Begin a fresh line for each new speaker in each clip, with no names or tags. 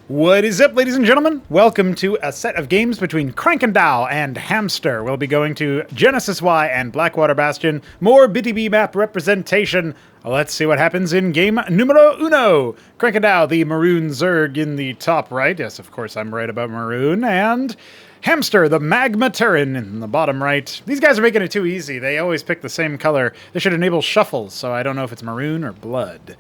What is up, ladies and gentlemen? Welcome to a set of games between Krankendau and Hamster. We'll be going to Genesis Y and Blackwater Bastion. More BTB map representation. Let's see what happens in game numero uno. Krankendau, the maroon Zerg in the top right. Yes, of course, I'm right about maroon. And Hamster, the magma Terran in the bottom right. These guys are making it too easy. They always pick the same color. They should enable shuffles, so I don't know if it's maroon or blood.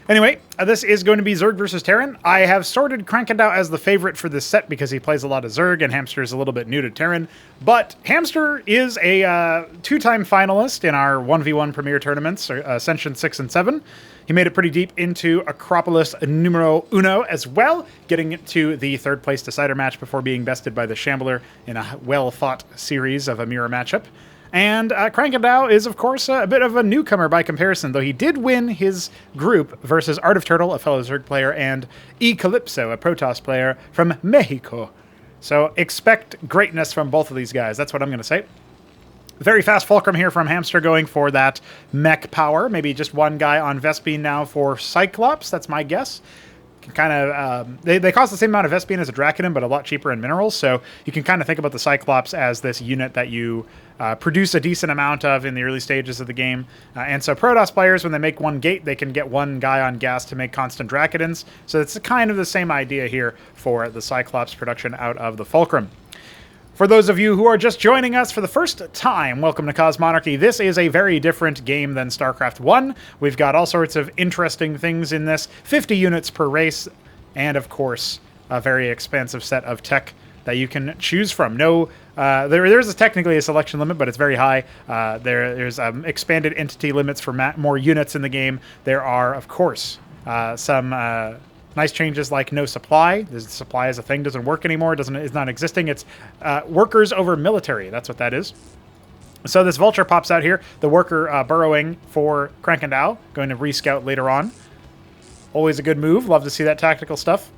Anyway, this is going to be Zerg versus Terran. I have sorted Krankendau as the favorite for this set because he plays a lot of Zerg and Hamster is a little bit new to Terran. But Hamster is a two-time finalist in our 1v1 Premier tournaments, Ascension 6 and 7. He made it pretty deep into Acropolis numero uno as well, getting to the third place decider match before being bested by the Shambler in a well-fought series of a mirror matchup. And Krankendau is, of course, a bit of a newcomer by comparison, though he did win his group versus Art of Turtle, a fellow Zerg player, and Calypso, a Protoss player from Mexico. So expect greatness from both of these guys. That's what I'm going to say. Very fast fulcrum here from Hamster going for that mech power. Maybe just one guy on Vespene now for Cyclops. That's my guess. Kind of, they cost the same amount of Vespene as a Draconin, but a lot cheaper in minerals, so you can kind of think about the Cyclops as this unit that you produce a decent amount of in the early stages of the game. And so Protoss players, when they make one gate, they can get one guy on gas to make constant Draconins, so it's kind of the same idea here for the Cyclops production out of the Fulcrum. For those of you who are just joining us for the first time, welcome to Cosmonarchy. This is a very different game than Starcraft 1. We've got all sorts of interesting things in this, 50 units per race, and of course, a very expansive set of tech that you can choose from. There's technically a selection limit, but it's very high. There's expanded entity limits for more units in the game. There are, of course, some nice changes like no supply. The supply as a thing doesn't work anymore. It's not existing. It's workers over military. That's what that is. So this vulture pops out here. The worker burrowing for Krankendau. Going to rescout later on. Always a good move. Love to see that tactical stuff.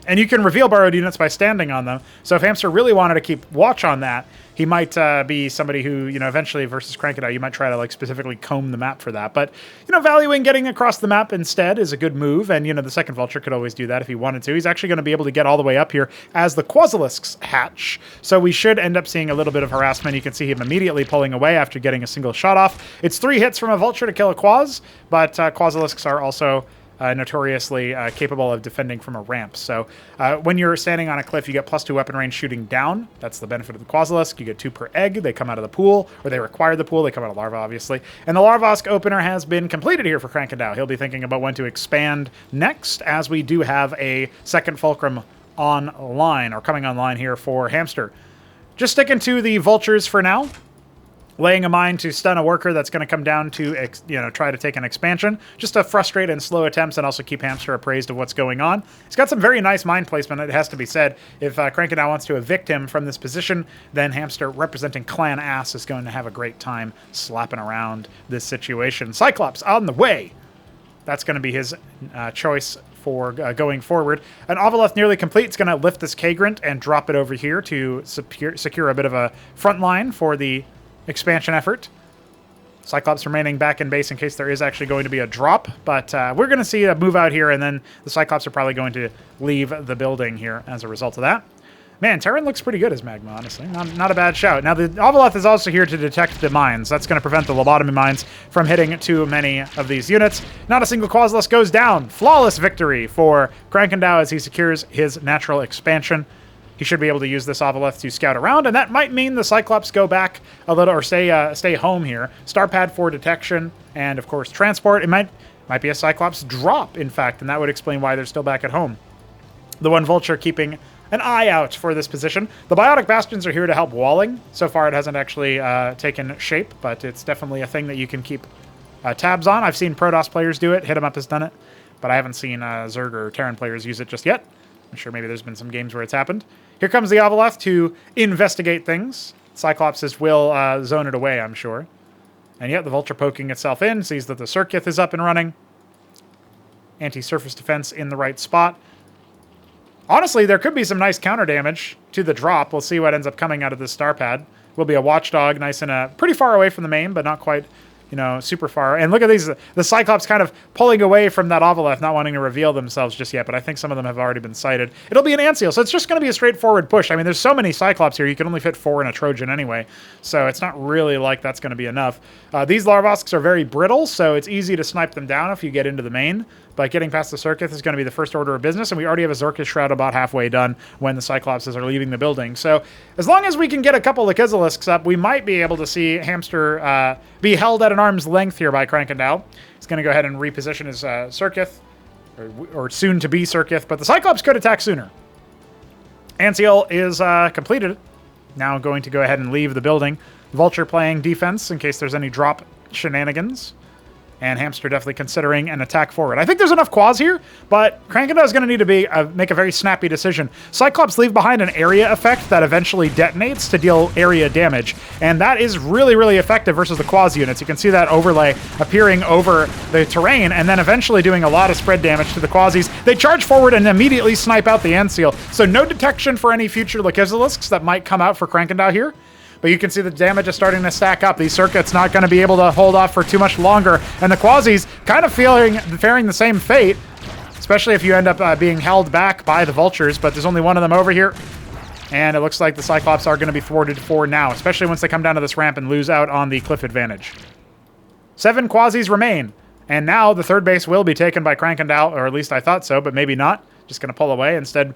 And you can reveal borrowed units by standing on them. So if Hamster really wanted to keep watch on that, he might be somebody who, eventually versus Krankendau, you might try to specifically comb the map for that. But, valuing getting across the map instead is a good move. And, the second vulture could always do that if he wanted to. He's actually going to be able to get all the way up here as the Quasilisks hatch. So we should end up seeing a little bit of harassment. You can see him immediately pulling away after getting a single shot off. It's 3 hits from a vulture to kill a Quas, but Quasilisks are also notoriously capable of defending from a ramp. So when you're standing on a cliff, you get +2 weapon range shooting down. That's the benefit of the Quasilisk. You get 2 per egg. They come out of the pool, or they require the pool. They come out of larva, obviously. And the Larvask opener has been completed here for Krankendau. He'll be thinking about when to expand next, as we do have a second Fulcrum online, or coming online here for Hamster. Just sticking to the vultures for now. Laying a mine to stun a worker that's going to come down to, try to take an expansion, just to frustrate and slow attempts and also keep Hamster appraised of what's going on. He's got some very nice mine placement, it has to be said. If Krankendau wants to evict him from this position, then Hamster, representing Clan Ass, is going to have a great time slapping around this situation. Cyclops on the way. That's going to be his choice for going forward. An Ovileth nearly complete. It's going to lift this Kagrant and drop it over here to secure a bit of a front line for the expansion effort. Cyclops remaining back in base in case there is actually going to be a drop, but we're going to see a move out here, and then the Cyclops are probably going to leave the building here as a result of that. Man, Terran looks pretty good as Magma, honestly. Not a bad shout. Now, the Ovileth is also here to detect the mines. That's going to prevent the lobotomy mines from hitting too many of these units. Not a single Quasilis goes down. Flawless victory for Krankendau as he secures his natural expansion. He should be able to use this Ovileth to scout around, and that might mean the Cyclops go back a little, or stay home here. Starpad for detection, and of course transport. It might be a Cyclops drop, in fact, and that would explain why they're still back at home. The one vulture keeping an eye out for this position. The Biotic Bastions are here to help walling. So far it hasn't actually taken shape, but it's definitely a thing that you can keep tabs on. I've seen Protoss players do it. Hit 'em Up has done it, but I haven't seen Zerg or Terran players use it just yet. I'm sure maybe there's been some games where it's happened. Here comes the Ovileth to investigate things. Cyclops will zone it away, I'm sure. And yet the Vulture poking itself in, sees that the Circuith is up and running. Anti-surface defense in the right spot. Honestly, there could be some nice counter damage to the drop. We'll see what ends up coming out of this Starpad. Will be a Watchdog, nice and pretty far away from the main, but not quite you know, super far. And look at these, the Cyclops kind of pulling away from that Ovalith, not wanting to reveal themselves just yet, but I think some of them have already been sighted. It'll be an ant seal, so it's just going to be a straightforward push. I mean, there's so many Cyclops here, you can only fit 4 in a Trojan anyway, so it's not really like that's going to be enough. These Larvosks are very brittle, so it's easy to snipe them down if you get into the main, but getting past the Circuit is going to be the first order of business, and we already have a Zorkus Shroud about halfway done when the Cyclopses are leaving the building. So as long as we can get a couple Lechizilisks up, we might be able to see Hamster be held at an arm's length here by Krankendau. He's going to go ahead and reposition his Circuith, or soon-to-be Circuith, but the Cyclops could attack sooner. Antseal is completed. Now going to go ahead and leave the building. Vulture playing defense in case there's any drop shenanigans. And Hamster definitely considering an attack forward. I think there's enough quads here, but Krankendau is going to need to make a very snappy decision. Cyclops leave behind an area effect that eventually detonates to deal area damage, and that is really, really effective versus the quads units. You can see that overlay appearing over the terrain, and then eventually doing a lot of spread damage to the quasis. They charge forward and immediately snipe out the Antseal, so no detection for any future Lechizilisks that might come out for Krankendau here. But you can see the damage is starting to stack up. These Circuits not going to be able to hold off for too much longer. And the Quasis kind of faring the same fate, especially if you end up being held back by the Vultures. But there's only one of them over here. And it looks like the Cyclops are going to be thwarted for now, especially once they come down to this ramp and lose out on the cliff advantage. 7 Quasis remain. And now the third base will be taken by Krankendau, or at least I thought so, but maybe not. Just going to pull away, instead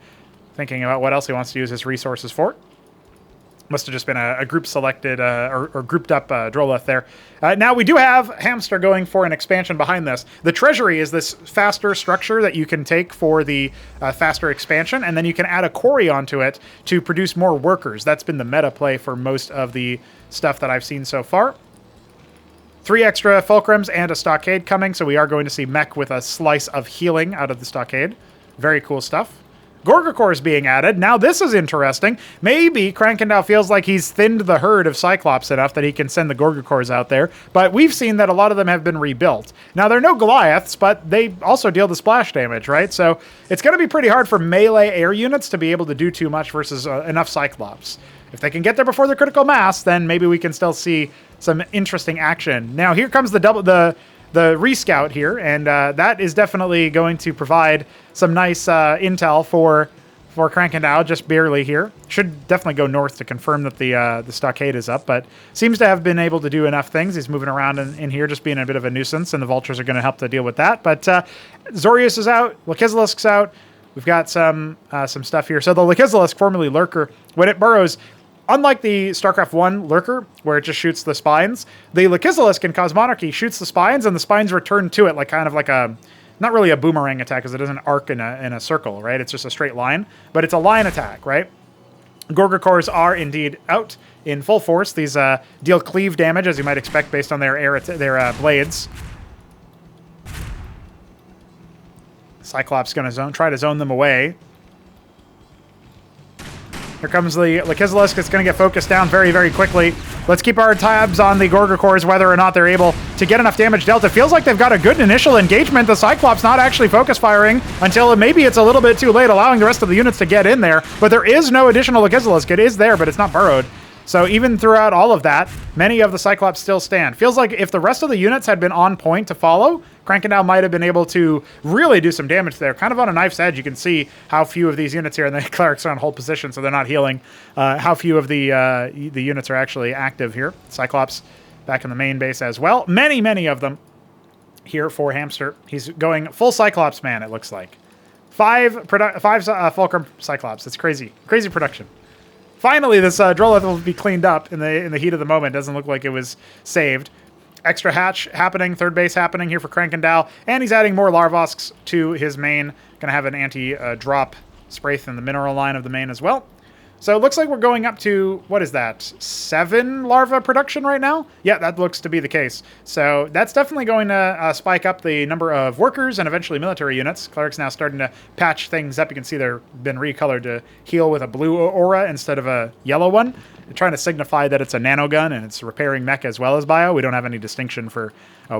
thinking about what else he wants to use his resources for. Must have just been a group selected or grouped up Droleth there. Now we do have Hamster going for an expansion behind this. The Treasury is this faster structure that you can take for the faster expansion, and then you can add a quarry onto it to produce more workers. That's been the meta play for most of the stuff that I've seen so far. 3 extra Fulcrums and a Stockade coming, so we are going to see Mech with a slice of healing out of the Stockade. Very cool stuff. Gorgacores being added. Now this is interesting. Maybe Krankendau feels like he's thinned the herd of Cyclops enough that he can send the Gorgacores out there, but we've seen that a lot of them have been rebuilt. Now they're no Goliaths, but they also deal the splash damage, right? So it's going to be pretty hard for melee air units to be able to do too much versus enough Cyclops. If they can get there before the critical mass, then maybe we can still see some interesting action. Now here comes the rescout here, and that is definitely going to provide some nice intel for Krankendau, just barely here. Should definitely go north to confirm that the stockade is up, but seems to have been able to do enough things. He's moving around in here, just being a bit of a nuisance, and the Vultures are going to help to deal with that. But Zorius is out, Lechizilisk's out. We've got some stuff here. So the Lechizilisk, formerly Lurker, when it burrows, unlike the StarCraft 1 Lurker, where it just shoots the spines, the Lechizilisk in Cosmonarchy shoots the spines, and the spines return to it, like kind of like a, not really a boomerang attack, because it doesn't arc in a circle, right? It's just a straight line, but it's a line attack, right? Gorgacores are indeed out in full force. These deal cleave damage, as you might expect, based on their blades. Cyclops going to try to zone them away. Here comes the Lechizilisk. It's going to get focused down very, very quickly. Let's keep our tabs on the Gorgacores, whether or not they're able to get enough damage dealt. It feels like they've got a good initial engagement. The Cyclops not actually focus firing until maybe it's a little bit too late, allowing the rest of the units to get in there. But there is no additional Lechizilisk. It is there, but it's not burrowed. So even throughout all of that, many of the Cyclops still stand. Feels like if the rest of the units had been on point to follow, Krankendau might have been able to really do some damage there. Kind of on a knife's edge, you can see how few of these units here, and the clerics are on hold position, so they're not healing, how few of the units are actually active here. Cyclops back in the main base as well. Many, many of them here for Hamster. He's going full Cyclops man, it looks like. 5 Fulcrum Cyclops. It's crazy. Crazy production. Finally, this Droleth will be cleaned up in the heat of the moment. Doesn't look like it was saved. Extra hatch happening, third base happening here for Krankendau, and he's adding more Larvosks to his main. Gonna have an anti-drop Spraith in the mineral line of the main as well. So it looks like we're going up to, what is that, 7 larva production right now? Yeah, that looks to be the case. So that's definitely going to spike up the number of workers and eventually military units. Cleric's now starting to patch things up. You can see they've been recolored to heal with a blue aura instead of a yellow one. They're trying to signify that it's a nanogun and it's repairing mech as well as bio. We don't have any distinction for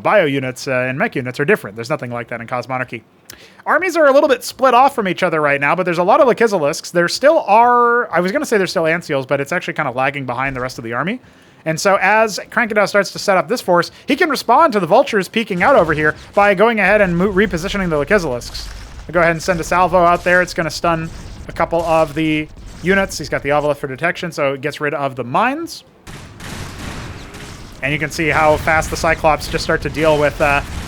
bio units and mech units are different. There's nothing like that in Cosmonarchy. Armies are a little bit split off from each other right now, but there's a lot of Lechizilisks. There still are, I was going to say there's still Antseals, but it's actually kind of lagging behind the rest of the army. And so as Krankendau starts to set up this force, he can respond to the vultures peeking out over here by going ahead and repositioning the Lakizilisks. I'll go ahead and send a salvo out there. It's going to stun a couple of the units. He's got the Ovolith for detection, so it gets rid of the mines. And you can see how fast the Cyclops just start to deal with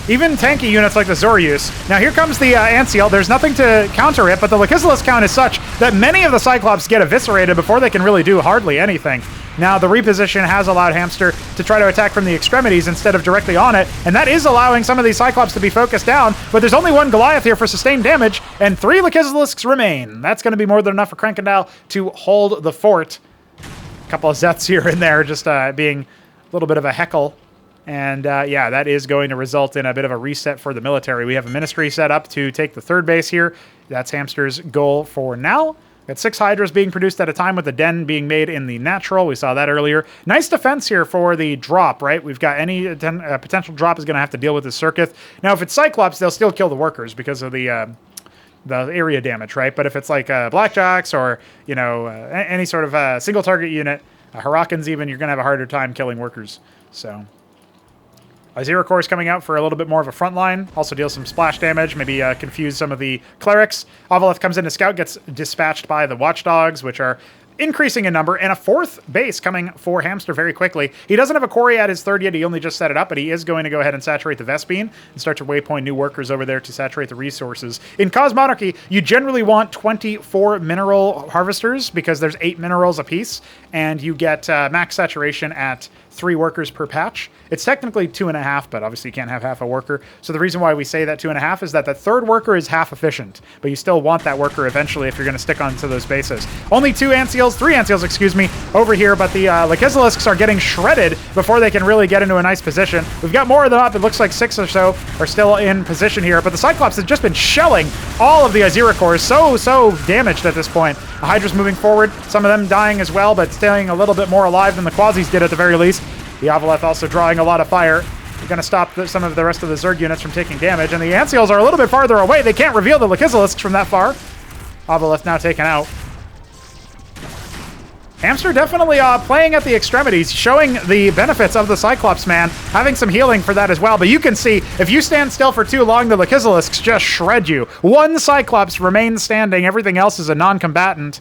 even tanky units like the Zorius. Now here comes the Antseal. There's nothing to counter it, but the Lakizilus count is such that many of the Cyclops get eviscerated before they can really do hardly anything. Now the reposition has allowed Hamster to try to attack from the extremities instead of directly on it, and that is allowing some of these Cyclops to be focused down, but there's only one Goliath here for sustained damage, and 3 Lakizilisks remain. That's going to be more than enough for Krankendau to hold the fort. A couple of Zets here and there just being a little bit of a heckle. And yeah, that is going to result in a bit of a reset for the military. We have a ministry set up to take the 3rd base here. That's Hamster's goal for now. Got 6 Hydras being produced at a time with the den being made in the natural. We saw that earlier. Nice defense here for the drop, right? We've got any potential drop is going to have to deal with the Circuit. Now, if it's Cyclops, they'll still kill the workers because of the area damage, right? But if it's like Blackjacks or, you know, any sort of single target unit, Hurricanes even, you're going to have a harder time killing workers. So Azira Core is coming out for a little bit more of a front line. Also deals some splash damage, maybe confuse some of the clerics. Ovolith comes in to scout, gets dispatched by the Watchdogs, which are increasing in number, and a 4th base coming for Hamster very quickly. He doesn't have a quarry at his 3rd yet. He only just set it up, but he is going to go ahead and saturate the Vespine and start to waypoint new workers over there to saturate the resources. In Cosmonarchy, you generally want 24 mineral harvesters because there's 8 minerals apiece, and you get max saturation at 3 workers per patch. It's technically 2.5, but obviously you can't have half a worker. So the reason why we say that 2.5 is that the 3rd worker is half efficient, but you still want that worker eventually if you're going to stick onto those bases. Only 3 Antseals, excuse me, over here, but the Lakizilisks are getting shredded before they can really get into a nice position. We've got more of them up. It looks like 6 or so are still in position here, but the Cyclops have just been shelling all of the Azira cores. So damaged at this point. The Hydra's moving forward, some of them dying as well, but staying a little bit more alive than the Quasis did at the very least. The Ovolith also drawing a lot of fire. They're going to stop some of the rest of the Zerg units from taking damage, and the Antseals are a little bit farther away. They can't reveal the Lakizilisks from that far. Ovolith now taken out. Hamster definitely playing at the extremities, showing the benefits of the Cyclops, man. Having some healing for that as well, but you can see, if you stand still for too long, the Lakizilisks just shred you. 1 Cyclops remains standing. Everything else is a non-combatant.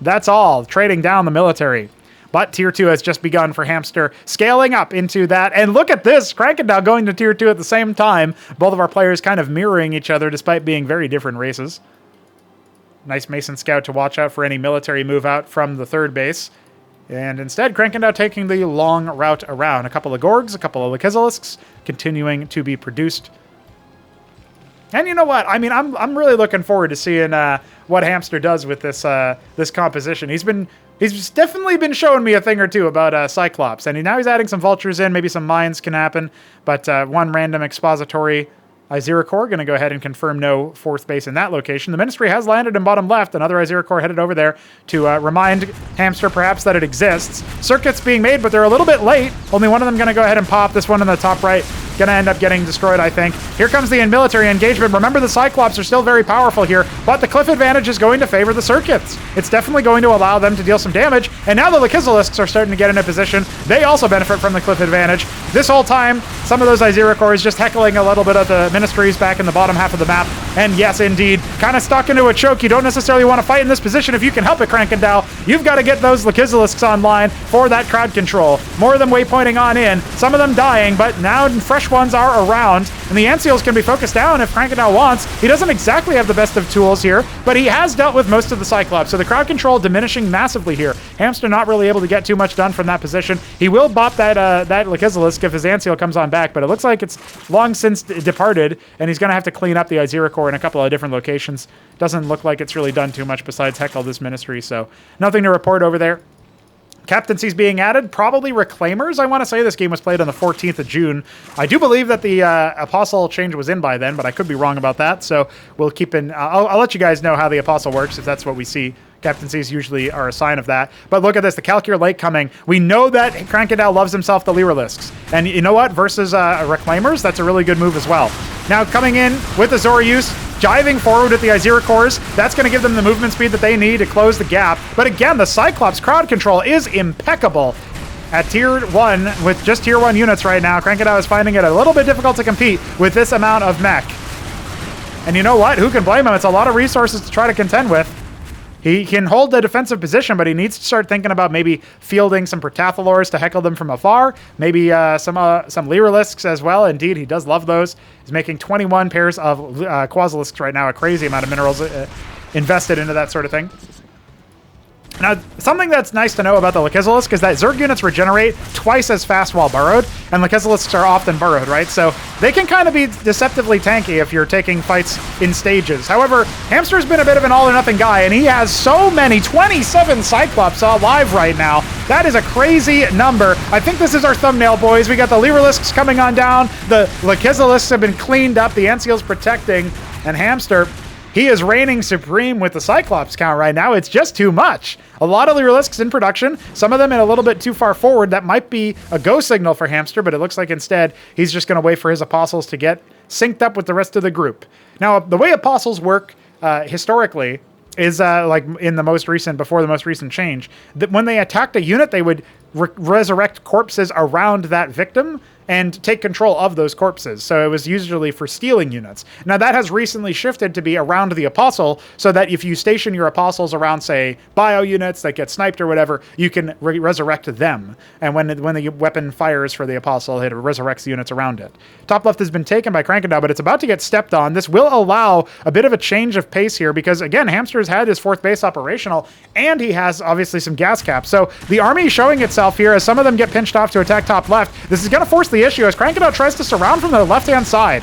That's all. Trading down the military. But Tier 2 has just begun for Hamster, scaling up into that. And look at this, Krankendau going to Tier 2 at the same time. Both of our players kind of mirroring each other despite being very different races. Nice Mason Scout to watch out for any military move out from the 3rd base. And instead, Krankendau taking the long route around. A couple of Gorgs, a couple of Lakizilisks continuing to be produced. And you know what? I mean, I'm really looking forward to seeing what Hamster does with this this composition. He's definitely been showing me a thing or two about Cyclops, and now he's adding some vultures in. Maybe some mines can happen, but 1 random expository Azira Core going to go ahead and confirm no 4th base in that location. The Ministry has landed in bottom left. Another Azira Core headed over there to remind Hamster perhaps that it exists. Circuits being made, but they're a little bit late. Only one of them going to go ahead and pop. This one in the top right going to end up getting destroyed, I think. Here comes the military engagement. Remember, the Cyclops are still very powerful here, but the cliff advantage is going to favor the Circuits. It's definitely going to allow them to deal some damage, and now the Lakizilisks are starting to get in a position. They also benefit from the cliff advantage. This whole time, some of those Azira cores just heckling a little bit of the Ministries back in the bottom half of the map, and yes, indeed, kind of stuck into a choke. You don't necessarily want to fight in this position if you can help it, Krankendau. You've got to get those Lakizilisks online for that crowd control. More of them waypointing on in, some of them dying, but now fresh ones are around, and the Antseals can be focused down if Krankendau wants. He doesn't exactly have the best of tools here, but he has dealt with most of the Cyclops, so the crowd control diminishing massively here. Hamster not really able to get too much done from that position. He will bop that Lakizilisk if his Antseal comes on back, but it looks like it's long since departed, and he's going to have to clean up the Azira Core in a couple of different locations. Doesn't look like it's really done too much besides heckle this Ministry, so nothing to report over there. Captaincies being added, probably Reclaimers. I want to say this game was played on the 14th of June. I do believe that the Apostle change was in by then, but I could be wrong about that. So we'll keep in. I'll let you guys know how the Apostle works if that's what we see. Captaincies usually are a sign of that. But look at this, the Calcure Lake coming. We know that Krankendau loves himself the Lyrilisks. And you know what? Versus Reclaimers, that's a really good move as well. Now coming in with the Zorius, jiving forward with the Azira cores. That's going to give them the movement speed that they need to close the gap. But again, the Cyclops crowd control is impeccable. at tier 1 with just tier 1 units right now. Krankendau is finding it a little bit difficult to compete with this amount of mech. And you know what? Who can blame him? It's a lot of resources to try to contend with. He can hold the defensive position, but he needs to start thinking about maybe fielding some Protathalors to heckle them from afar. Maybe some Lyrilisks as well. Indeed, he does love those. He's making 21 pairs of Quasilisks right now, a crazy amount of minerals invested into that sort of thing. Now, something that's nice to know about the Lakizalisk is that Zerg units regenerate twice as fast while burrowed, and Lakizalisks are often burrowed, right? So they can kind of be deceptively tanky if you're taking fights in stages. However, Hamster's been a bit of an all-or-nothing guy, and he has so many, 27 Cyclops alive right now. That is a crazy number. I think this is our thumbnail, boys. We got the Lyrilisks coming on down. The Lakizalisks have been cleaned up. The Ancial's protecting, and Hamster, he is reigning supreme with the Cyclops count right now. It's just too much. A lot of Lyrilisks in production, some of them in a little bit too far forward. That might be a go signal for Hamster, but it looks like instead he's just going to wait for his Apostles to get synced up with the rest of the group. Now, the way Apostles work historically is like in the most recent, before the most recent change, that when they attacked a unit, they would resurrect corpses around that victim and take control of those corpses. So it was usually for stealing units. Now that has recently shifted to be around the Apostle, so that if you station your Apostles around, say, bio units that get sniped or whatever, you can resurrect them. And when the weapon fires for the Apostle, it resurrects the units around it. Top left has been taken by Krankendau, but it's about to get stepped on. This will allow a bit of a change of pace here, because again, Hamster's had his 4th base operational, and he has obviously some gas caps. So the army is showing itself here as some of them get pinched off to attack top left. This is going to force the issue as Krankendau tries to surround from the left-hand side.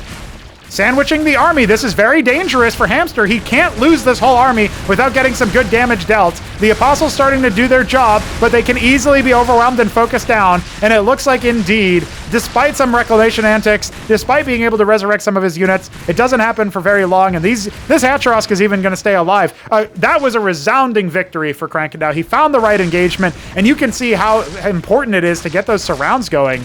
Sandwiching the army. This is very dangerous for Hamster. He can't lose this whole army without getting some good damage dealt. The Apostles starting to do their job, but they can easily be overwhelmed and focused down. And it looks like indeed, despite some reclamation antics, despite being able to resurrect some of his units, it doesn't happen for very long. And this Hatrosk is even going to stay alive. That was a resounding victory for Krankendau. He found the right engagement, and you can see how important it is to get those surrounds going.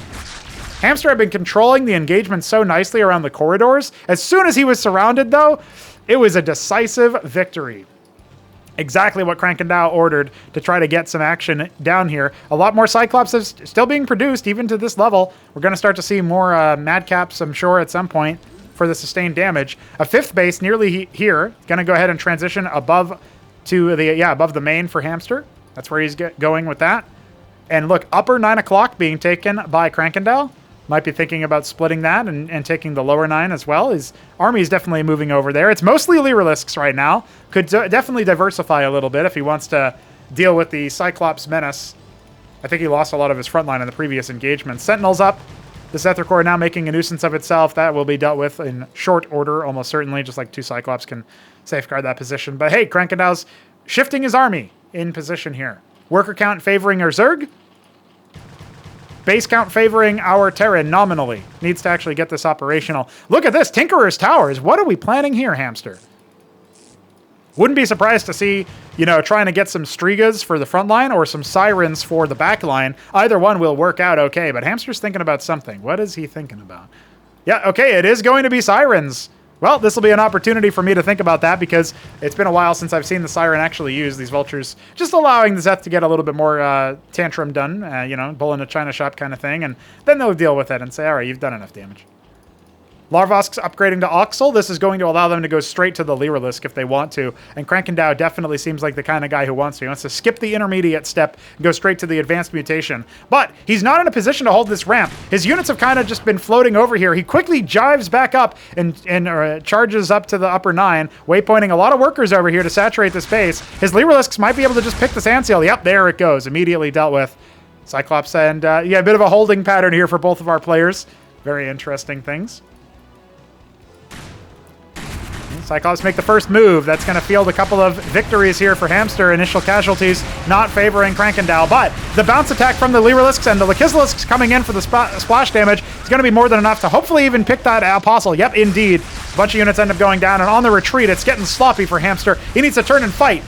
Hamster had been controlling the engagement so nicely around the corridors. As soon as he was surrounded, though, it was a decisive victory. Exactly what Krankendau ordered to try to get some action down here. A lot more Cyclops is still being produced, even to this level. We're going to start to see more Madcaps, I'm sure, at some point for the sustained damage. A 5th base nearly here. Going to go ahead and transition above to the, above the main for Hamster. That's where he's going with that. And look, upper 9 o'clock being taken by Krankendau. Might be thinking about splitting that and taking the lower 9 as well. His army is definitely moving over there. It's mostly Lyrilisks right now. Could definitely diversify a little bit if he wants to deal with the Cyclops menace. I think he lost a lot of his front line in the previous engagement. Sentinels up. The Zethar Corps now making a nuisance of itself. That will be dealt with in short order, almost certainly, just like 2 Cyclops can safeguard that position. But hey, Krankendau's shifting his army in position here. Worker count favoring our Zerg. Base count favoring our Terran nominally. Needs to actually get this operational. Look at this, Tinkerer's Towers. What are we planning here, Hamster? Wouldn't be surprised to see, trying to get some Strigas for the front line or some Sirens for the back line. Either one will work out okay, but Hamster's thinking about something. What is he thinking about? Yeah, okay, it is going to be Sirens. Well, this will be an opportunity for me to think about that, because it's been a while since I've seen the Siren actually use these Vultures, just allowing the Zeth to get a little bit more tantrum done, bull in a china shop kind of thing, and then they'll deal with it and say, all right, you've done enough damage. Larvosk's upgrading to Oxel. This is going to allow them to go straight to the Lyrilusk if they want to. And Krankendau definitely seems like the kind of guy who wants to. He wants to skip the intermediate step and go straight to the advanced mutation. But he's not in a position to hold this ramp. His units have kind of just been floating over here. He quickly jives back up and charges up to the upper 9, waypointing a lot of workers over here to saturate this base. His Lyrilusks might be able to just pick this Ancial. Yep, there it goes. Immediately dealt with. Cyclops and, a bit of a holding pattern here for both of our players. Very interesting things. Cyclops make the first move. That's going to field a couple of victories here for Hamster. Initial casualties not favoring Krankendau, but the bounce attack from the Lyrilisks and the Lakizalisks coming in for the splash damage is going to be more than enough to hopefully even pick that Apostle. Yep, indeed. A bunch of units end up going down, and on the retreat, it's getting sloppy for Hamster. He needs to turn and fight.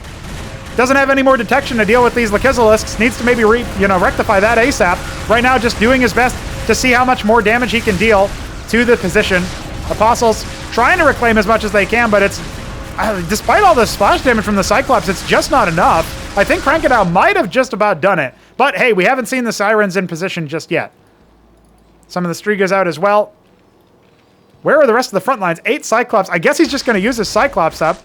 Doesn't have any more detection to deal with these Lakizalisks. Needs to maybe rectify that ASAP. Right now, just doing his best to see how much more damage he can deal to the position. Apostles trying to reclaim as much as they can, but it's despite all the splash damage from the Cyclops, it's just not enough. I think Krankendau might have just about done it. But hey, we haven't seen the Sirens in position just yet. Some of the Strigas out as well. Where are the rest of the front lines? 8 Cyclops. I guess he's just going to use his Cyclops up.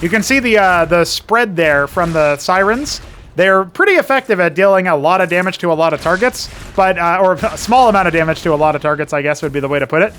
You can see the spread there from the Sirens. They're pretty effective at dealing a lot of damage to a lot of targets, but or a small amount of damage to a lot of targets, I guess would be the way to put it.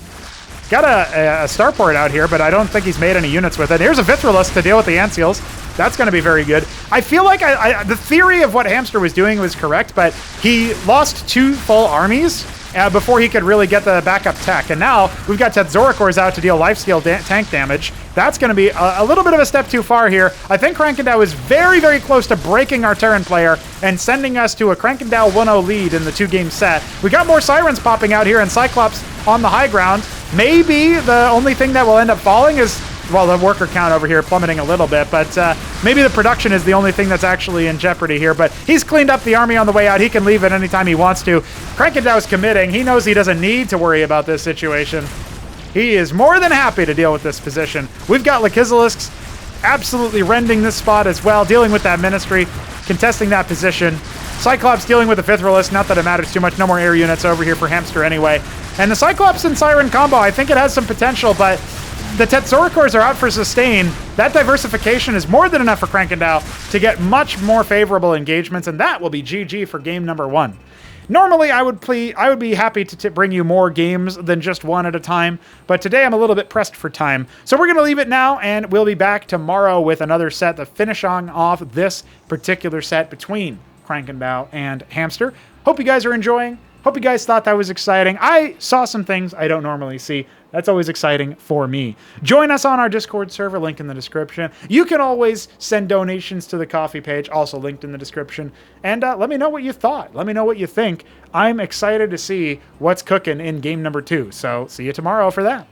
Got a starport out here, but I don't think he's made any units with it. Here's a Vithrulus to deal with the Ant Seals. That's going to be very good. I feel like the theory of what Hamster was doing was correct, but he lost 2 full armies before he could really get the backup tech. And now we've got Tetzoricors out to deal lifesteal tank damage. That's going to be a little bit of a step too far here. I think Krankendau is very, very close to breaking our Terran player and sending us to a Krankendau 1-0 lead in the 2-game set. We got more Sirens popping out here and Cyclops on the high ground. Maybe the only thing that will end up falling is, well, the worker count over here plummeting a little bit, but maybe the production is the only thing that's actually in jeopardy here. But he's cleaned up the army on the way out. He can leave at any time he wants to. Krankendau is committing. He knows he doesn't need to worry about this situation. He is more than happy to deal with this position. We've got Lakizilisks absolutely rending this spot as well, dealing with that Ministry, contesting that position. Cyclops dealing with the Vithrulus, not that it matters too much. No more air units over here for Hamster anyway. And the Cyclops and Siren combo, I think it has some potential, but the Tetzoricors are out for sustain. That diversification is more than enough for Krankendau to get much more favorable engagements, and that will be GG for game number 1. Normally, I would be happy to bring you more games than just one at a time, but today I'm a little bit pressed for time. So we're going to leave it now, and we'll be back tomorrow with another set to finish off this particular set between Krankendau and Hamster. Hope you guys are enjoying. Hope you guys thought that was exciting. I saw some things I don't normally see. That's always exciting for me. Join us on our Discord server, link in the description. You can always send donations to the coffee page, also linked in the description. And let me know what you thought. Let me know what you think. I'm excited to see what's cooking in game number 2. So see you tomorrow for that.